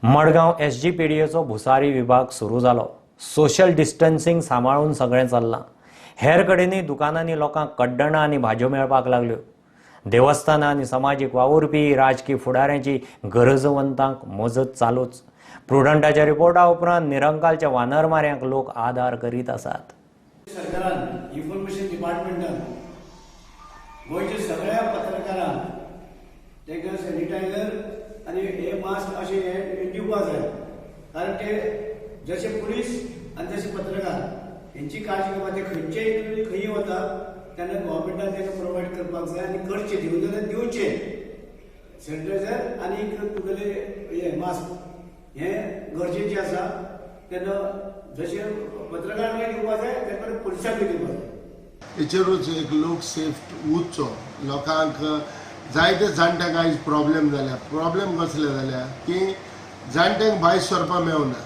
मडगांव SGPDAचो भुसारी विभाग सुरू जालो। सोशल डिस्टन्सिंग सांबाळून सगळें चल्लां। हेर कडेनय दुकानांनी लोकांक कड्डणां आनी भाजयो मेळपाक लागल्यो। देवस्थानां आनी समाजीक वावुरपी राजकीय फुडाऱ्यांची गरजवंतांक मजत चालूच। प्रुडंटाच्या रिपोर्टा उपरांत निरंकालच्या वानरमाऱ्यांक लोक आदार करीत आसात। सरकारान इन्फॉर्मेशन डिपार्टमेंटान गोंयच्या सगळ्या पत्रकारांक तांकां सॅनिटायझर आनी हे मास्क अशें हे दिवपाक जाय, कारण ते जशे पुलीस आनी जशे पत्रकार हेंची काळजी घेवपाक ते खंयचेय खंय वता तेन्ना गव्हर्मेंटान तांकां प्रोवायड करपाक जाय आनी करचे दिवं जाल्यार दिवचे सॅनिटायझर आनी तुगेले हे मास्क हे गरजेचे आसा। तेन्ना जशे पत्रकारांक दिवपाक जाय तेन्ना पुलिसांक दिवपाक जाय। हेचेरूच एक लोक सेफ उरचो। लोकांक जायते जाणट्यांक आयज प्रॉब्लेम कसले जाल्या की जाणट्यांक भायर सरपाक मेळना।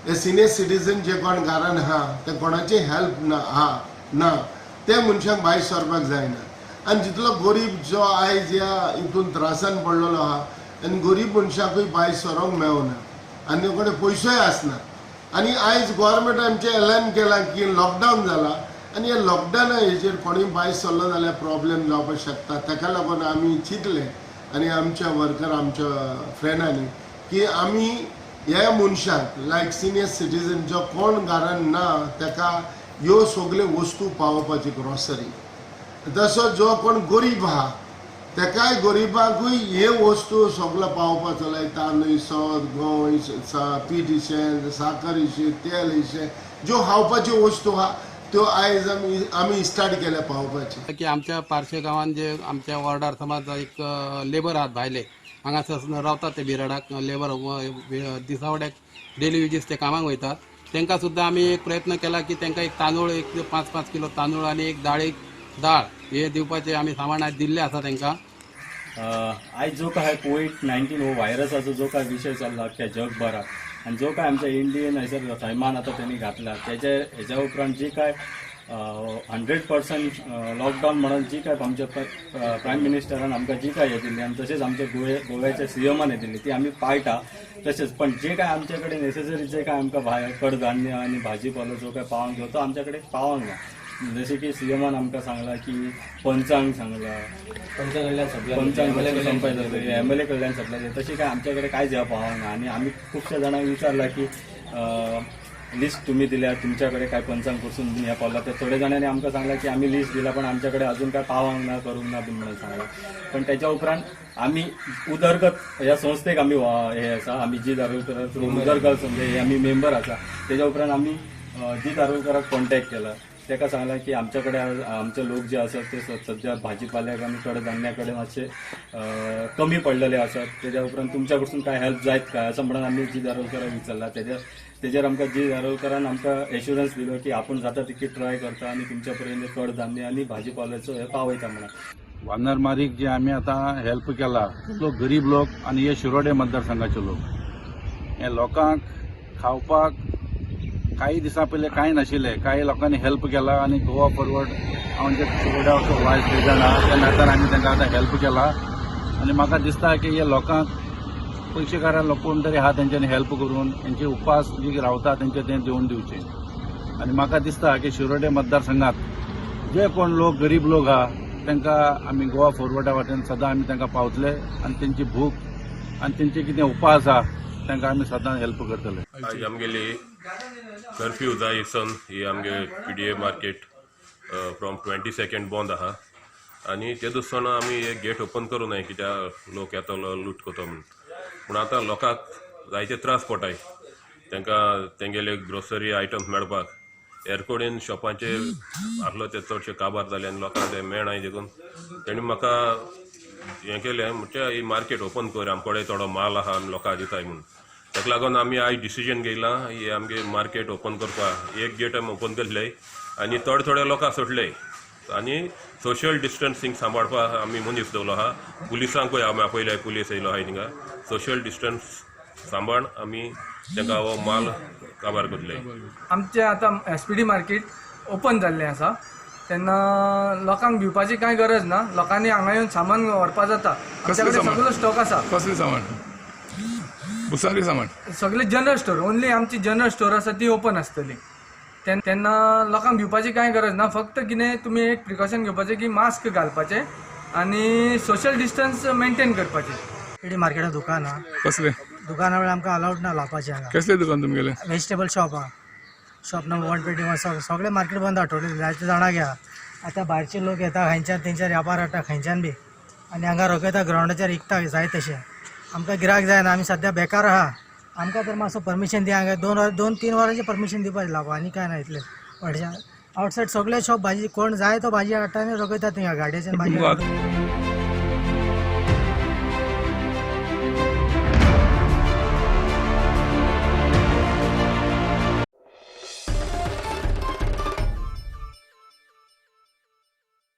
हे सिनियर सिटीजन जे कोण घरान आहा ते कोणाची हेल्प ना ते मनशांक भायर सरपाक जायना। आनी जितलो गरीब जो आयज ह्या हितून त्रासान पडलेलो आहा आनी गरीब मनशांकूय भायर सरोंक मेळना आनी कडेन पयसोय आसना। आनी आयज गव्हर्मेंटाचे एलान केला की लॉकडावन जाला आनी ह्या लॉकडावना हेचेर कोणूय भायर सरलो जाल्यार प्रॉब्लेम जावपाक शकता। ताका लागून आमी चिंतले आनी आमच्या वर्कर आमच्या फ्रेंडांनी की आमी ह्या मनशांक लायक सिनियर सिटीजन जो कोण घरान ना ताका ह्यो सगल्यो वस्तू पावोवपाची ग्रॉसरी। तसो जो कोण गरीब आहा ताकाय गरीबाकूय हे वस्तू सगळो पावोवपाचो लायक तांदूळ सोद गंव पीठ इशें साकर इशें तेल इशें ज्यो खावपाच्यो वस्तू आहा त्यो आयज आमी स्टार्ट केल्या पावोवपाची। की आमच्या पारशे गांवांत जे आमच्या वॉर्डार समज एक लेबर आहात भायले हांगासर रावतात ते बिराडाक लेबर दिसावड्याक डेली वेजीस ते कामाक वयतात तांकां सुद्दां आमी एक प्रयत्न केला की तांकां एक तांदूळ एक 5-5 किलो तांदूळ आनी एक दाळ हे दिवपाचे आमी सामान आज दिल्ले आसा तांकां। आज जो काय कोविड-19 हो व्हायरसाचो जो काय विषय चालला अख्ख्या जगभरात आणि जो काय आमच्या इंडियन हैसर सैमान आता त्यांनी घातला हेच्या उपरांत जी काय 100% लॉकडाऊन म्हणून जी काय आमच्या प्रायम मिनिस्टरान आमकां जी काय हे दिली आणि तसेच आमच्या गोव्याच्या CMन हे दिली ती आम्ही पाळटा। तसेच पण जे काय आमच्याकडे नेसेसरी जे काय आमकां कडधान्य आणि भाजीपालो जो काय पावंक जाय तो आमच्याकडे पावंक ना। जसे की CMन आमकां सांगला की पंचांग सांगला पंचांग संपय MLA कडल्यान सप्लाय जाय तशी काय आमच्याकडे कांयच ह्या पावंक ना। आणि आम्ही खूपशा जाणांक विचारला की लिस्ट तुम्ही दिल्या तुमच्याकडे काय पंचांग कडसून ह्या पावला तर थोड्या जाणांनी आमकां सांगला की आम्ही लिस्ट दिला पण आमच्याकडे अजून काय पावंक ना करूंक ना बीन म्हणून सांगला। पण त्याच्या उपरांत आम्ही उदरगत ह्या संस्थेक आम्ही हे आसा आम्ही जी दारोलकर उदरगत म्हणजे आम्ही मेंबर आसा त्याच्या उपरांत आम्ही जी दारोलकराक कॉन्टॅक्ट केला ताका सांगला की आमच्याकडे आमचे लोक जे असतात ते सध्या भाजीपाल्याक आणि कडधान्याकडे मातशे कमी पडलेले असतात त्याच्या उपरांत तुमच्या कडसून काय हेल्प जायत काय असं म्हणून आम्ही जी दारोलकराक विचारला तेजेर आमकां जी दारोलकरान आमकां एश्युरन्स दिलो की आपण जाता तितकी ट्राय करता आणि तुमच्या पर्यंत कडधान्य आणि भाजीपाल्याचो हे पावयता म्हणून। वानरमारीक जे आम्ही आता हेल्प केला तो गरीब लोक आणि हे शिरोडे मतदारसंघाचे लोक हे लोकांक खावपाक काही दिसां पयलीं कांय नाशिल्लें काही लोकांनी हेल्प केला आणि गोवा फॉरवर्ड हांव जे शिरोड्याचो वायस प्रेसिडेंट आहा त्या नात्यान आमी तांकां आतां हेल्प केला आणि म्हाका दिसता की हे लोकांक पयशेकारां लोक कोण तरी आहा तेंच्यांनी हेल्प करून तेंचे उपास जे रावता तेंचे तें देवन दिवचे। आणि म्हाका दिसता की शिरोडे मतदारसंघात जे कोण लोक गरीब लोक आहा तांकां आमी गोवा फॉरवर्डा वाटेन सदां आमी तांकां पावतले आणि तेंची भूक आणि तेंचे कितें उपास आहा तांकां आमी सदां हेल्प करतले। आज आमगेली कर्फ्यू जाय सन ही आमगे PDA मार्केट फ्रॉम 22nd बंद आहा आणि ते दिसतना आमी हे गेट ओपन करूं नये कित्याक लोक येतलो लूट करता म्हणून। पूण आतां लोकांक जायते त्रास पडटाय तांकां तेंगेले ग्रोसरी आयटम्स मेळपाक एरकोडेन शॉपांचेर आसलो ते चडशे काबार जाले आनी लोकांक ते मेळनाय देखून तेणी म्हाका हें केलें म्हणजे ही मार्केट ओपन कर आमकडे थोडो माल आहा आमी लोकांक दिताय म्हणून। ताका लागून आमी आयज डिसिजन घेयला ही आमगे मार्केट ओपन करपाक एक गेट आमी ओपन केल्ले आनी थोडे लोकांक सोडले आनी सोशल डिस्टन्सिंग सांबाळपाक आमी मनीस दवरलो आहा। पुलिसांकूय आमी आपयल्याय पुलीस येयलो आहा हिंगा सोशल डिस्टन्स सांबाळ आमी तांकां हो माल काबार करतले। आमचे आतां SPD मार्केट ओपन जाल्लें आसा तेन्ना लोकांक भिवपाची कांय गरज ना। लोकांनी हांगा येवन सामान व्हरपा जाता। आमच्या कडेन सगळो स्टॉक आसा। कसलें सामान? भुसारी सामान सगळे जनरल स्टोर, ओन्ली आमची जनरल स्टोर आसा ती ओपन आसतली. तेन्ना लोकांक भिवपाची कांय गरज ना. फक्त कितें तुमी एक प्रिकॉशन घेवपाचें की मास्क घालपाचें आनी सोशल डिस्टन्स मेंटेन करपाचें. पेडी मार्केटात दुकान हा. कसले दुकाना वेळेला आमकां अलाउड ना लावपाचें हांगा. कसले दुकान तुमगेले? व्हेजिटेबल शॉप हा. शॉप नंबर 121 सगळे मार्केट बंद आठवडे जायते जाणां घ्या. आतां भायरचे लोक येता खंयच्यान तेंच्यार व्यापार हाडटा खंयच्यान बी आनी हांगा रोखयता ग्रावंडाचेर विकता जाय तशें. आमकां गिरायक जायना, आमी सद्या बेकार आहा. आमकां तर मातसो परमिशन दिया. हांगा 2-3 वरांची परमिशन दिवपाचें लागो, आनी काय ना इतलें व्हडशें. आवटसायड सगळे शॉप भाजी कोण जाय तो भाजी हाडटा आनी रोखयता थिंगा गाडयेच्यान भाजी हाडटा.